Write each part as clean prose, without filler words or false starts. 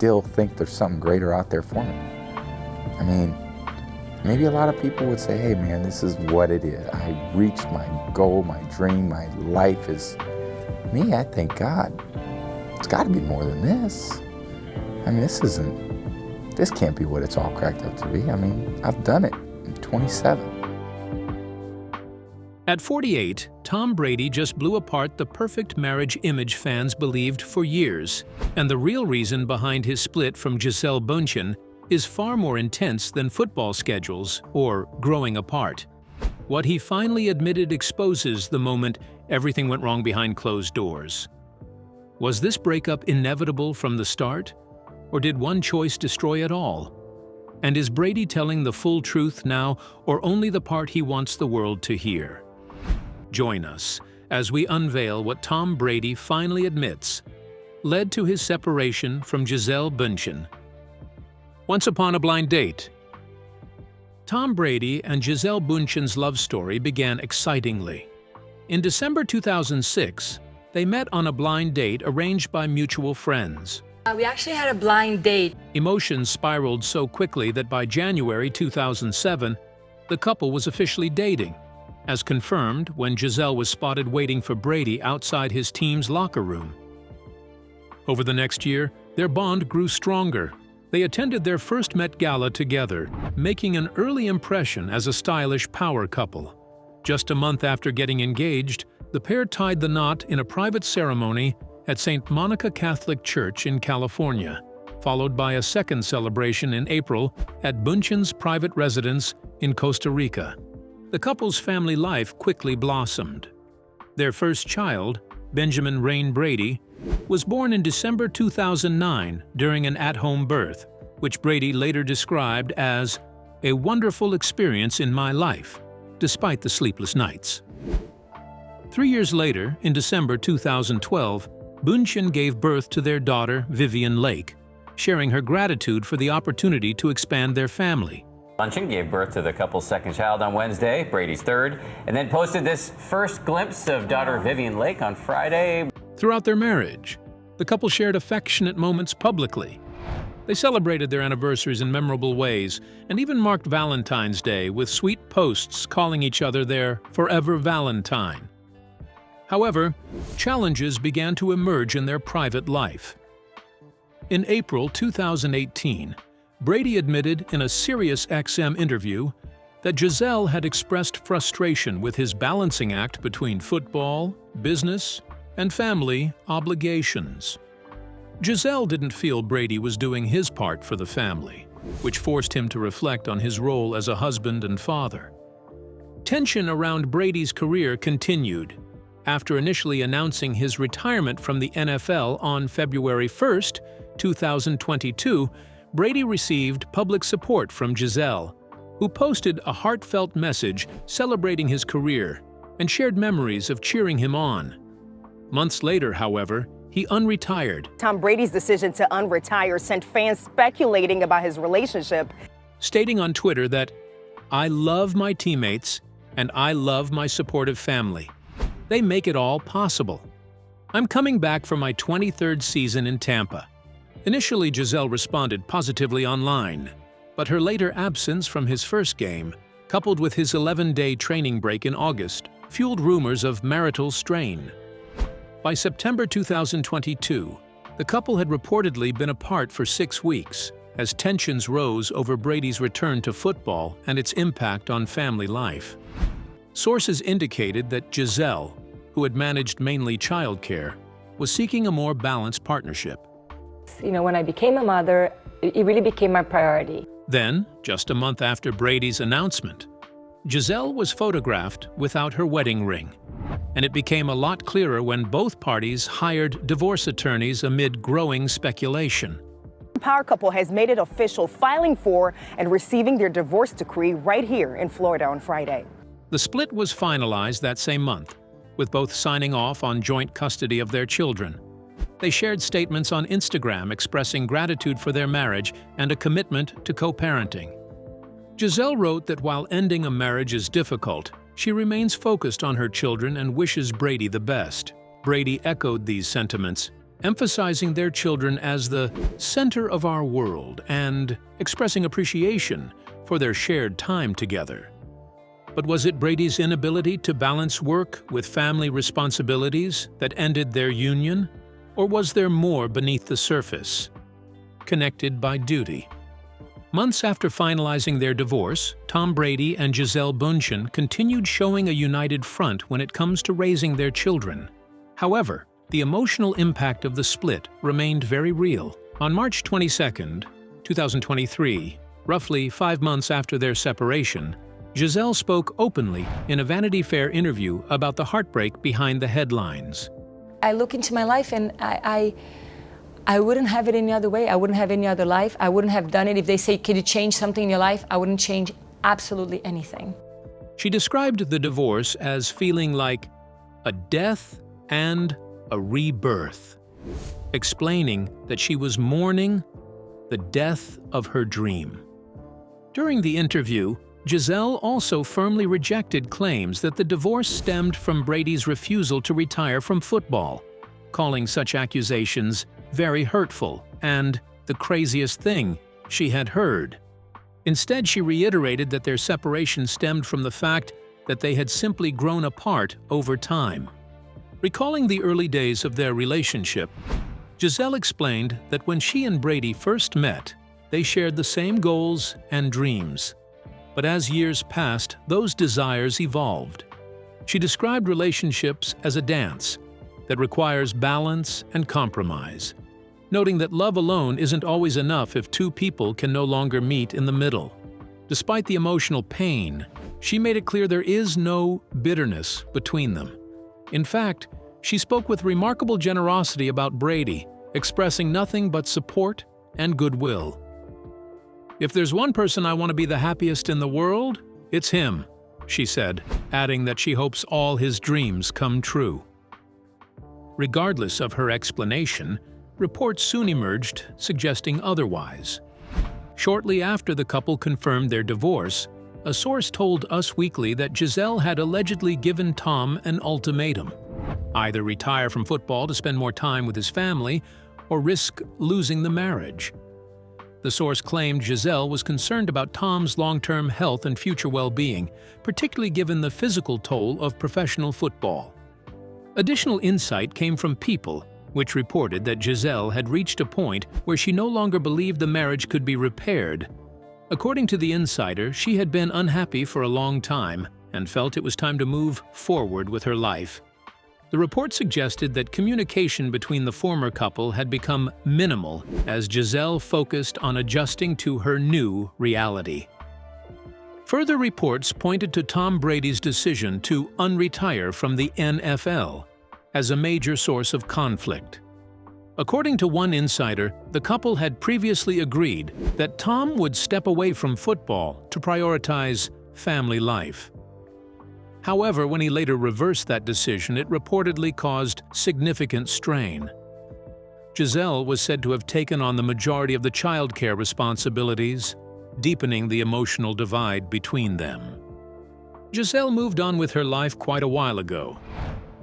still think there's something greater out there for me. I mean, maybe a lot of people would say, hey man, this is what it is. I reached my goal, my dream, my life is me. I thank God. It's got to be more than this. I mean, this can't be what it's all cracked up to be. I mean, I've done it. I'm 27. At 48, Tom Brady just blew apart the perfect marriage image fans believed for years, and the real reason behind his split from Gisele Bundchen is far more intense than football schedules or growing apart. What he finally admitted exposes the moment everything went wrong behind closed doors. Was this breakup inevitable from the start, or did one choice destroy it all? And is Brady telling the full truth now, or only the part he wants the world to hear? Join us as we unveil what Tom Brady finally admits led to his separation from Gisele Bundchen. Once upon a blind date. Tom Brady and Gisele Bündchen's love story began excitingly. In December 2006, they met on a blind date arranged by mutual friends. We actually had a blind date. Emotions spiraled so quickly that by January 2007, the couple was officially dating, as confirmed when Gisele was spotted waiting for Brady outside his team's locker room. Over the next year, their bond grew stronger. They attended their first Met Gala together, making an early impression as a stylish power couple. Just a month after getting engaged, the pair tied the knot in a private ceremony at St. Monica Catholic Church in California, followed by a second celebration in April at Bündchen's private residence in Costa Rica. The couple's family life quickly blossomed. Their first child, Benjamin Rain Brady, was born in December 2009 during an at-home birth, which Brady later described as a wonderful experience in my life, despite the sleepless nights. 3 years later, in December 2012, Bündchen gave birth to their daughter, Vivian Lake, sharing her gratitude for the opportunity to expand their family. Bundchen gave birth to the couple's second child on Wednesday, Brady's third, and then posted this first glimpse of daughter Vivian Lake on Friday. Throughout their marriage, the couple shared affectionate moments publicly. They celebrated their anniversaries in memorable ways and even marked Valentine's Day with sweet posts calling each other their forever Valentine. However, challenges began to emerge in their private life. In April 2018, Brady admitted in a SiriusXM interview that Gisele had expressed frustration with his balancing act between football, business, and family obligations. Gisele didn't feel Brady was doing his part for the family, which forced him to reflect on his role as a husband and father. Tension around Brady's career continued. After initially announcing his retirement from the NFL on February 1, 2022, Brady received public support from Gisele, who posted a heartfelt message celebrating his career and shared memories of cheering him on. Months later, however, he unretired. Tom Brady's decision to unretire sent fans speculating about his relationship, stating on Twitter that, "I love my teammates and I love my supportive family. They make it all possible. I'm coming back for my 23rd season in Tampa." Initially, Gisele responded positively online, but her later absence from his first game, coupled with his 11-day training break in August, fueled rumors of marital strain. By September 2022, the couple had reportedly been apart for 6 weeks, as tensions rose over Brady's return to football and its impact on family life. Sources indicated that Gisele, who had managed mainly childcare, was seeking a more balanced partnership. You know, when I became a mother, it really became my priority. Then, just a month after Brady's announcement, Gisele was photographed without her wedding ring, and it became a lot clearer when both parties hired divorce attorneys amid growing speculation. the power couple has made it official, filing for and receiving their divorce decree right here in Florida on Friday. The split was finalized that same month, with both signing off on joint custody of their children. They shared statements on Instagram expressing gratitude for their marriage and a commitment to co-parenting. Gisele wrote that while ending a marriage is difficult, she remains focused on her children and wishes Brady the best. Brady echoed these sentiments, emphasizing their children as the center of our world and expressing appreciation for their shared time together. But was it Brady's inability to balance work with family responsibilities that ended their union? Or was there more beneath the surface, connected by duty? Months after finalizing their divorce, Tom Brady and Gisele Bundchen continued showing a united front when it comes to raising their children. However, the emotional impact of the split remained very real. On March 22, 2023, roughly 5 months after their separation, Gisele spoke openly in a Vanity Fair interview about the heartbreak behind the headlines. I look into my life and I wouldn't have it any other way. I wouldn't have any other life. I wouldn't have done it if they say, can you change something in your life? I wouldn't change absolutely anything. She described the divorce as feeling like a death and a rebirth, explaining that she was mourning the death of her dream. During the interview, Gisele also firmly rejected claims that the divorce stemmed from Brady's refusal to retire from football, calling such accusations very hurtful and the craziest thing she had heard. Instead, she reiterated that their separation stemmed from the fact that they had simply grown apart over time. Recalling the early days of their relationship, Gisele explained that when she and Brady first met, they shared the same goals and dreams. But as years passed, those desires evolved. She described relationships as a dance that requires balance and compromise, noting that love alone isn't always enough if two people can no longer meet in the middle. Despite the emotional pain, she made it clear there is no bitterness between them. In fact, she spoke with remarkable generosity about Brady, expressing nothing but support and goodwill. "If there's one person I want to be the happiest in the world, it's him," she said, adding that she hopes all his dreams come true. Regardless of her explanation, reports soon emerged suggesting otherwise. Shortly after the couple confirmed their divorce, a source told Us Weekly that Gisele had allegedly given Tom an ultimatum: either retire from football to spend more time with his family or risk losing the marriage. The source claimed Gisele was concerned about Tom's long-term health and future well-being, particularly given the physical toll of professional football. Additional insight came from People, which reported that Gisele had reached a point where she no longer believed the marriage could be repaired. According to the insider, she had been unhappy for a long time and felt it was time to move forward with her life. The report suggested that communication between the former couple had become minimal as Gisele focused on adjusting to her new reality. Further reports pointed to Tom Brady's decision to unretire from the NFL as a major source of conflict. According to one insider, the couple had previously agreed that Tom would step away from football to prioritize family life. However, when he later reversed that decision, it reportedly caused significant strain. Gisele was said to have taken on the majority of the childcare responsibilities, deepening the emotional divide between them. Gisele moved on with her life quite a while ago,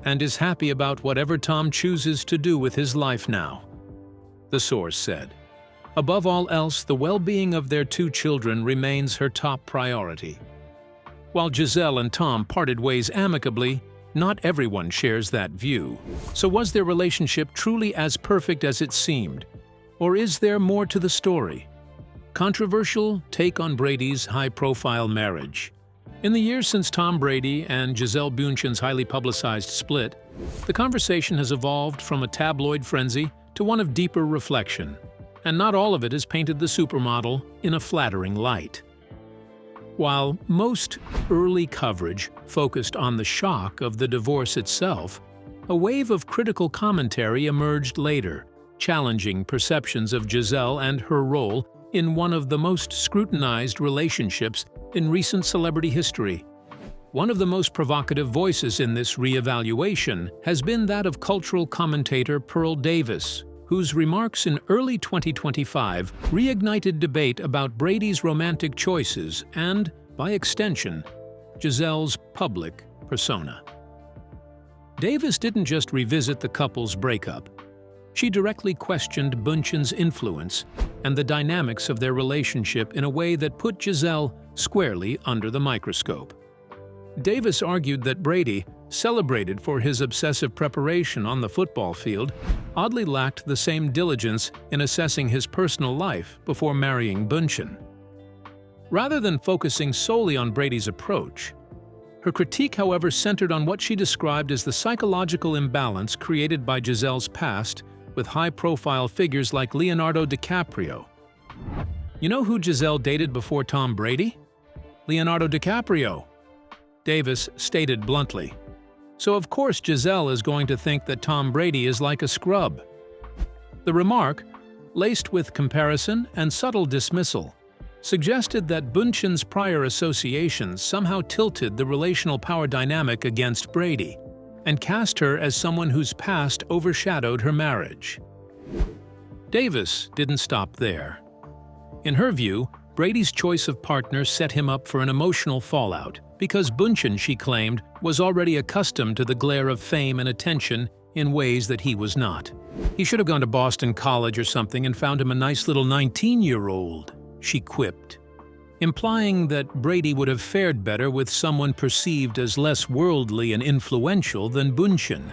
and is happy about whatever Tom chooses to do with his life now, the source said. Above all else, the well-being of their two children remains her top priority. While Gisele and Tom parted ways amicably, not everyone shares that view. So was their relationship truly as perfect as it seemed? Or is there more to the story? Controversial take on Brady's high-profile marriage. In the years since Tom Brady and Gisele Bündchen's highly publicized split, the conversation has evolved from a tabloid frenzy to one of deeper reflection, and not all of it has painted the supermodel in a flattering light. While most early coverage focused on the shock of the divorce itself, a wave of critical commentary emerged later, challenging perceptions of Gisele and her role in one of the most scrutinized relationships in recent celebrity history. One of the most provocative voices in this reevaluation has been that of cultural commentator Pearl Davis, whose remarks in early 2025 reignited debate about Brady's romantic choices and, by extension, Gisele's public persona. Davis didn't just revisit the couple's breakup. She directly questioned Bündchen's influence and the dynamics of their relationship in a way that put Gisele squarely under the microscope. Davis argued that Brady, celebrated for his obsessive preparation on the football field, oddly lacked the same diligence in assessing his personal life before marrying Bündchen. Rather than focusing solely on Brady's approach, her critique, however, centered on what she described as the psychological imbalance created by Gisele's past with high-profile figures like Leonardo DiCaprio. You know who Gisele dated before Tom Brady? Leonardo DiCaprio. Davis stated bluntly. So of course Gisele is going to think that Tom Brady is like a scrub. The remark, laced with comparison and subtle dismissal, suggested that Bündchen's prior associations somehow tilted the relational power dynamic against Brady and cast her as someone whose past overshadowed her marriage. Davis didn't stop there. In her view, Brady's choice of partner set him up for an emotional fallout because Bündchen, she claimed, was already accustomed to the glare of fame and attention in ways that he was not. He should have gone to Boston College or something and found him a nice little 19-year-old, she quipped, implying that Brady would have fared better with someone perceived as less worldly and influential than Bündchen.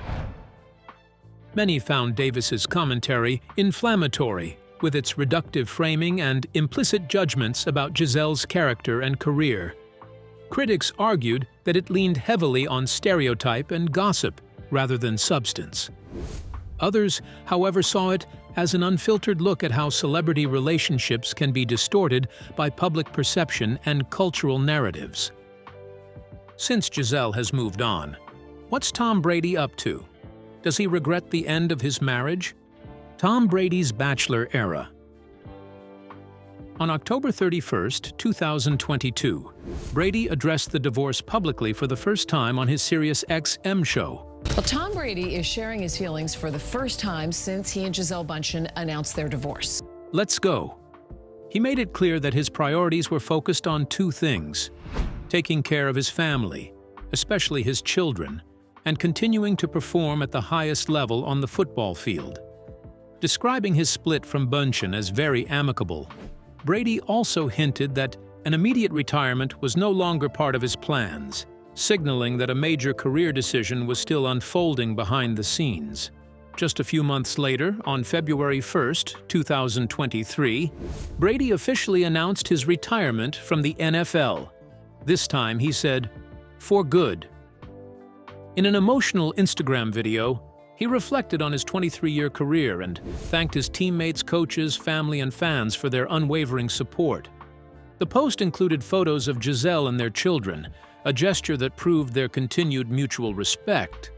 Many found Davis's commentary inflammatory, with its reductive framing and implicit judgments about Gisele's character and career. Critics argued that it leaned heavily on stereotype and gossip rather than substance. Others, however, saw it as an unfiltered look at how celebrity relationships can be distorted by public perception and cultural narratives. Since Gisele has moved on, what's Tom Brady up to? Does he regret the end of his marriage? Tom Brady's bachelor era. On October 31, 2022, Brady addressed the divorce publicly for the first time on his Sirius XM show. Well, Tom Brady is sharing his feelings for the first time since he and Gisele Bundchen announced their divorce. Let's go. He made it clear that his priorities were focused on two things: taking care of his family, especially his children, and continuing to perform at the highest level on the football field. Describing his split from Bündchen as very amicable, Brady also hinted that an immediate retirement was no longer part of his plans, signaling that a major career decision was still unfolding behind the scenes. Just a few months later, on February 1, 2023, Brady officially announced his retirement from the NFL. This time he said, "For good." In an emotional Instagram video, he reflected on his 23-year career and thanked his teammates, coaches, family, and fans for their unwavering support. The post included photos of Gisele and their children, a gesture that proved their continued mutual respect.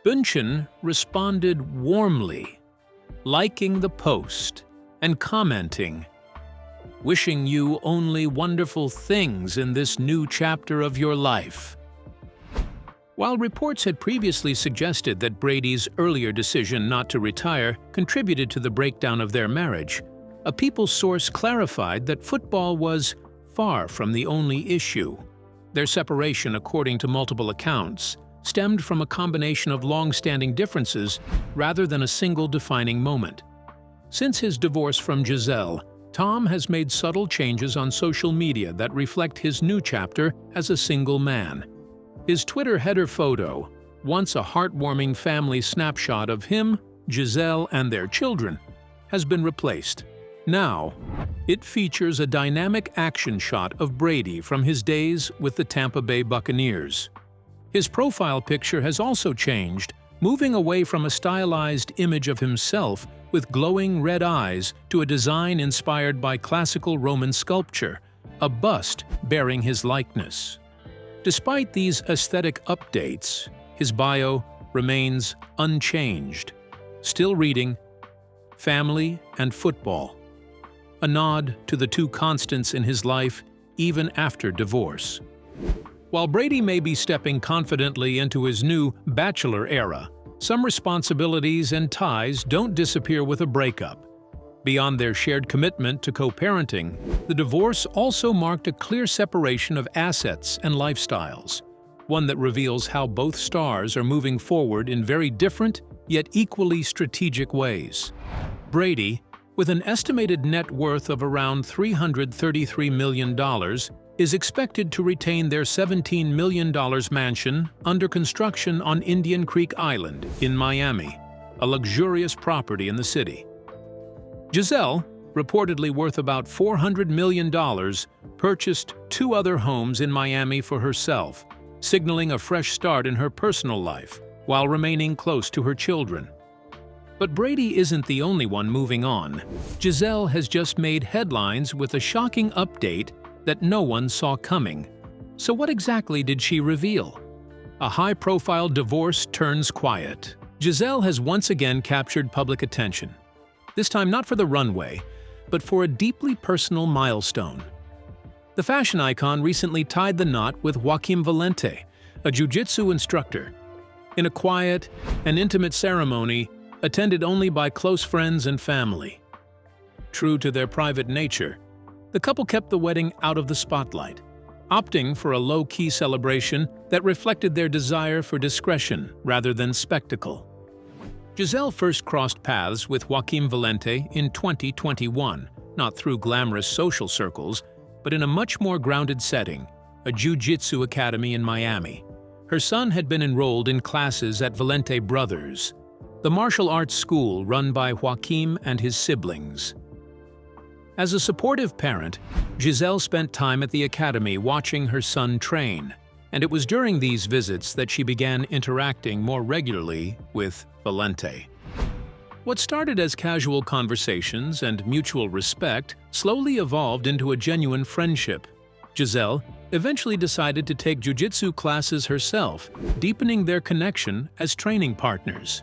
Bündchen responded warmly, liking the post and commenting, "Wishing you only wonderful things in this new chapter of your life." While reports had previously suggested that Brady's earlier decision not to retire contributed to the breakdown of their marriage, a People source clarified that football was far from the only issue. Their separation, according to multiple accounts, stemmed from a combination of long-standing differences rather than a single defining moment. Since his divorce from Gisele, Tom has made subtle changes on social media that reflect his new chapter as a single man. His Twitter header photo, once a heartwarming family snapshot of him, Gisele, and their children, has been replaced. Now, it features a dynamic action shot of Brady from his days with the Tampa Bay Buccaneers. His profile picture has also changed, moving away from a stylized image of himself with glowing red eyes to a design inspired by classical Roman sculpture, a bust bearing his likeness. Despite these aesthetic updates, his bio remains unchanged, still reading, "Family and football," a nod to the two constants in his life even after divorce. While Brady may be stepping confidently into his new bachelor era, some responsibilities and ties don't disappear with a breakup. Beyond their shared commitment to co-parenting, the divorce also marked a clear separation of assets and lifestyles, one that reveals how both stars are moving forward in very different yet equally strategic ways. Brady, with an estimated net worth of around $333 million, is expected to retain their $17 million mansion under construction on Indian Creek Island in Miami, a luxurious property in the city. Gisele, reportedly worth about $400 million, purchased 2 other homes in Miami for herself, signaling a fresh start in her personal life while remaining close to her children. But Brady isn't the only one moving on. Gisele has just made headlines with a shocking update that no one saw coming. So what exactly did she reveal? A high-profile divorce turns quiet. Gisele has once again captured public attention. This time not for the runway, but for a deeply personal milestone. The fashion icon recently tied the knot with Joaquim Valente, a jiu-jitsu instructor, in a quiet and intimate ceremony attended only by close friends and family. True to their private nature, the couple kept the wedding out of the spotlight, opting for a low-key celebration that reflected their desire for discretion rather than spectacle. Gisele first crossed paths with Joaquim Valente in 2021, not through glamorous social circles, but in a much more grounded setting, a jiu-jitsu academy in Miami. Her son had been enrolled in classes at Valente Brothers, the martial arts school run by Joaquim and his siblings. As a supportive parent, Gisele spent time at the academy watching her son train, and it was during these visits that she began interacting more regularly with Valente. What started as casual conversations and mutual respect slowly evolved into a genuine friendship. Gisele eventually decided to take jiu-jitsu classes herself, deepening their connection as training partners.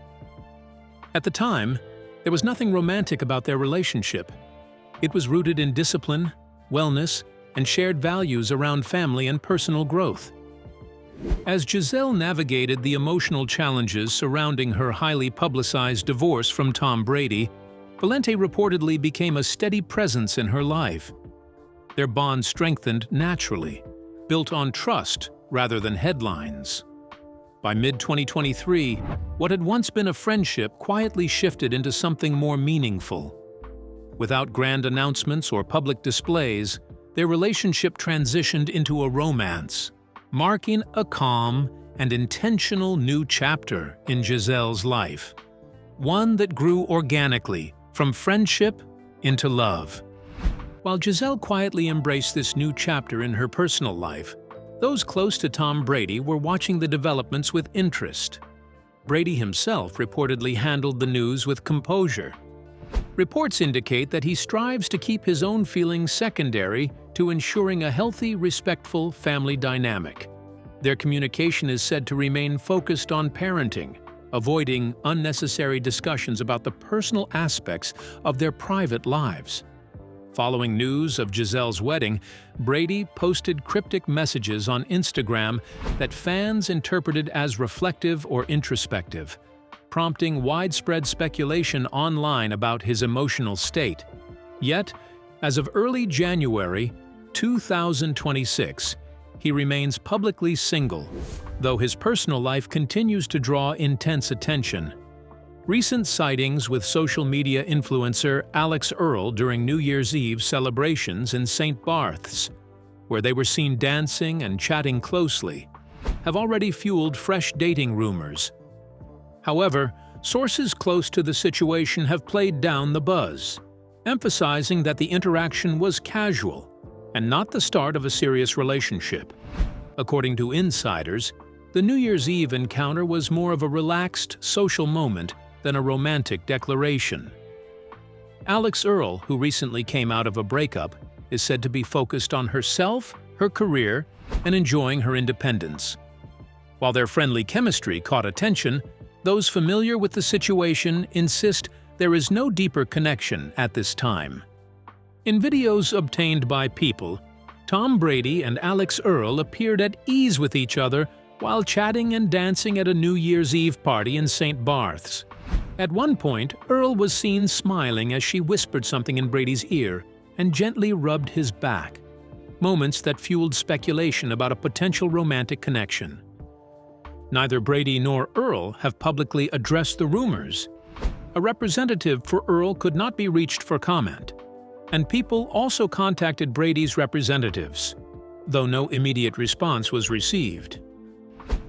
At the time, there was nothing romantic about their relationship. It was rooted in discipline, wellness, and shared values around family and personal growth. As Gisele navigated the emotional challenges surrounding her highly publicized divorce from Tom Brady, Valente reportedly became a steady presence in her life. Their bond strengthened naturally, built on trust rather than headlines. By mid-2023, what had once been a friendship quietly shifted into something more meaningful. Without grand announcements or public displays, their relationship transitioned into a romance, marking a calm and intentional new chapter in Gisele's life. One that grew organically from friendship into love. While Gisele quietly embraced this new chapter in her personal life, those close to Tom Brady were watching the developments with interest. Brady himself reportedly handled the news with composure. Reports indicate that he strives to keep his own feelings secondary to ensuring a healthy, respectful family dynamic. Their communication is said to remain focused on parenting, avoiding unnecessary discussions about the personal aspects of their private lives. Following news of Gisele's wedding, Brady posted cryptic messages on Instagram that fans interpreted as reflective or introspective, prompting widespread speculation online about his emotional state. Yet, as of early January 2026, he remains publicly single, though his personal life continues to draw intense attention. Recent sightings with social media influencer Alex Earl during New Year's Eve celebrations in St. Barths, where they were seen dancing and chatting closely, have already fueled fresh dating rumors. However, sources close to the situation have played down the buzz, emphasizing that the interaction was casual and not the start of a serious relationship. According to insiders, the New Year's Eve encounter was more of a relaxed, social moment than a romantic declaration. Alex Earl, who recently came out of a breakup, is said to be focused on herself, her career, and enjoying her independence. While their friendly chemistry caught attention, those familiar with the situation insist there is no deeper connection at this time. In videos obtained by People, Tom Brady and Alex Earl appeared at ease with each other while chatting and dancing at a New Year's Eve party in St. Barths. At one point, Earl was seen smiling as she whispered something in Brady's ear and gently rubbed his back, moments that fueled speculation about a potential romantic connection. Neither Brady nor Earl have publicly addressed the rumors. A representative for Earl could not be reached for comment, and People also contacted Brady's representatives, though no immediate response was received.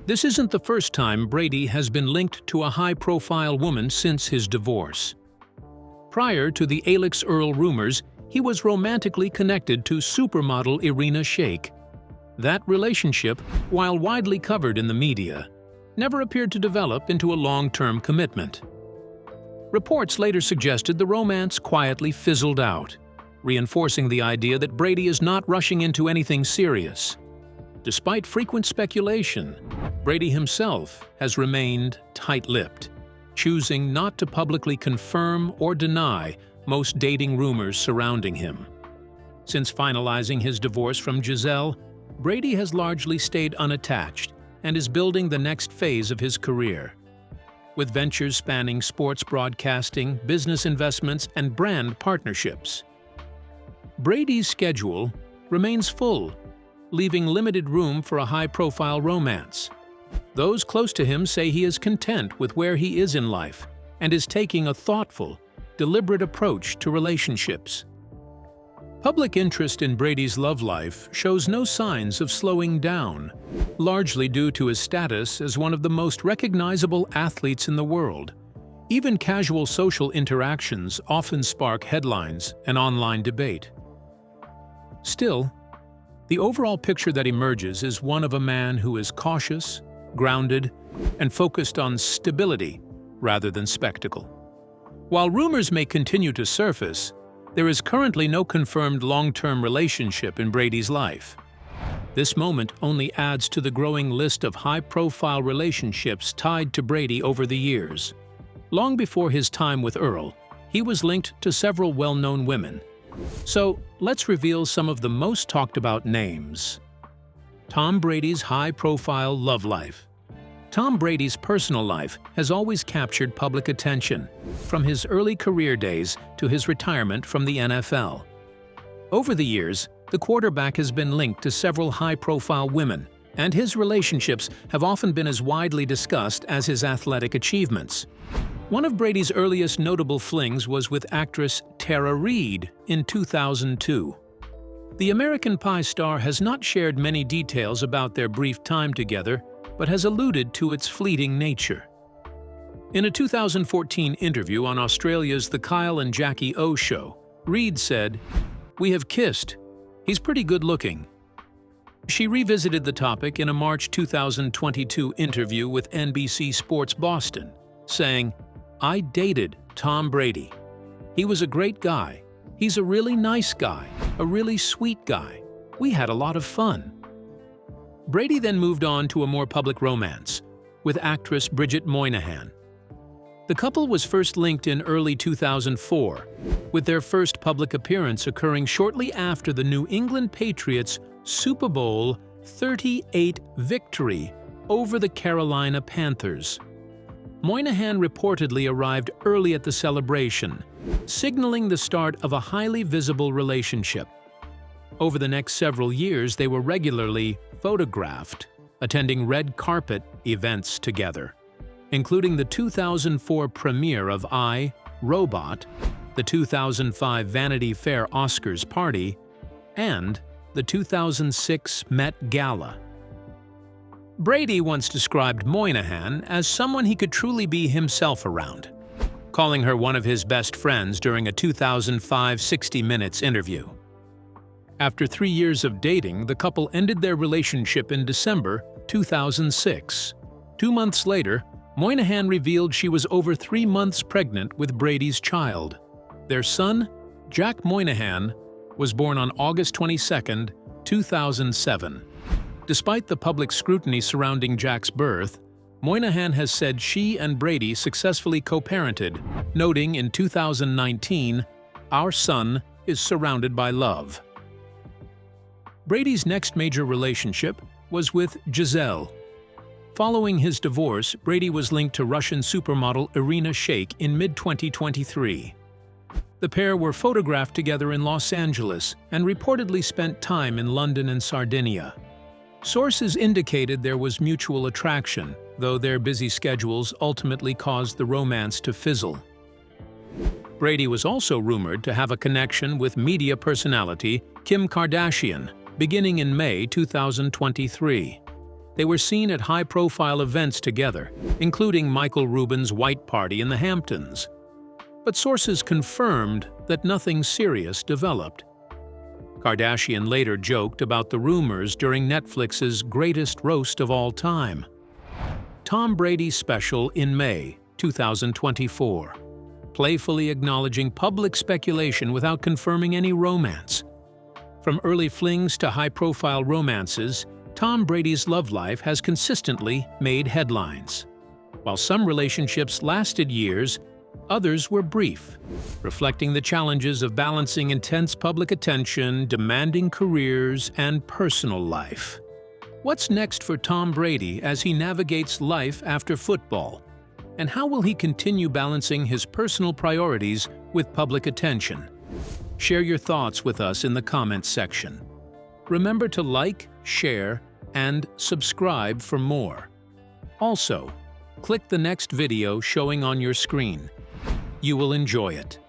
This isn't the first time Brady has been linked to a high-profile woman since his divorce. Prior to the Alex-Earl rumors, he was romantically connected to supermodel Irina Shayk. That relationship, while widely covered in the media, never appeared to develop into a long-term commitment. Reports later suggested the romance quietly fizzled out, reinforcing the idea that Brady is not rushing into anything serious. Despite frequent speculation, Brady himself has remained tight-lipped, choosing not to publicly confirm or deny most dating rumors surrounding him. Since finalizing his divorce from Gisele, Brady has largely stayed unattached and is building the next phase of his career. With ventures spanning sports broadcasting, business investments, and brand partnerships. Brady's schedule remains full, leaving limited room for a high-profile romance. Those close to him say he is content with where he is in life and is taking a thoughtful, deliberate approach to relationships. Public interest in Brady's love life shows no signs of slowing down, largely due to his status as one of the most recognizable athletes in the world. Even casual social interactions often spark headlines and online debate. Still, the overall picture that emerges is one of a man who is cautious, grounded, and focused on stability rather than spectacle. While rumors may continue to surface, there is currently no confirmed long-term relationship in Brady's life. This moment only adds to the growing list of high-profile relationships tied to Brady over the years. Long before his time with Earl, he was linked to several well-known women. So, let's reveal some of the most talked-about names. Tom Brady's high-profile love life. Tom Brady's personal life has always captured public attention, from his early career days to his retirement from the NFL. Over the years, the quarterback has been linked to several high-profile women, and his relationships have often been as widely discussed as his athletic achievements. One of Brady's earliest notable flings was with actress Tara Reid in 2002. The American Pie star has not shared many details about their brief time together, but has alluded to its fleeting nature. In a 2014 interview on Australia's The Kyle and Jackie O Show, Reid said, "We have kissed. He's pretty good looking." She revisited the topic in a March 2022 interview with NBC Sports Boston, saying, "I dated Tom Brady. He was a great guy. He's a really nice guy, a really sweet guy. We had a lot of fun." Brady then moved on to a more public romance with actress Bridget Moynihan. The couple was first linked in early 2004, with their first public appearance occurring shortly after the New England Patriots' Super Bowl 38 victory over the Carolina Panthers. Moynihan reportedly arrived early at the celebration, signaling the start of a highly visible relationship. Over the next several years, they were regularly photographed, attending red carpet events together, including the 2004 premiere of I, Robot, the 2005 Vanity Fair Oscars party, and the 2006 Met Gala. Brady once described Moynihan as someone he could truly be himself around, calling her one of his best friends during a 2005 60 Minutes interview. After 3 years of dating, the couple ended their relationship in December 2006. 2 months later, Moynihan revealed she was over 3 months pregnant with Brady's child. Their son, Jack Moynihan, was born on August 22, 2007. Despite the public scrutiny surrounding Jack's birth, Moynihan has said she and Brady successfully co-parented, noting in 2019, "Our son is surrounded by love." Brady's next major relationship was with Gisele. Following his divorce, Brady was linked to Russian supermodel Irina Shayk in mid-2023. The pair were photographed together in Los Angeles and reportedly spent time in London and Sardinia. Sources indicated there was mutual attraction, though their busy schedules ultimately caused the romance to fizzle. Brady was also rumored to have a connection with media personality Kim Kardashian, beginning in May 2023. They were seen at high-profile events together, including Michael Rubin's White Party in the Hamptons. But sources confirmed that nothing serious developed. Kardashian later joked about the rumors during Netflix's Greatest Roast of All Time. Tom Brady's special in May 2024, playfully acknowledging public speculation without confirming any romance. From early flings to high-profile romances, Tom Brady's love life has consistently made headlines. While some relationships lasted years, others were brief, reflecting the challenges of balancing intense public attention, demanding careers, and personal life. What's next for Tom Brady as he navigates life after football? And how will he continue balancing his personal priorities with public attention? Share your thoughts with us in the comments section. Remember to like, share, and subscribe for more. Also, click the next video showing on your screen. You will enjoy it.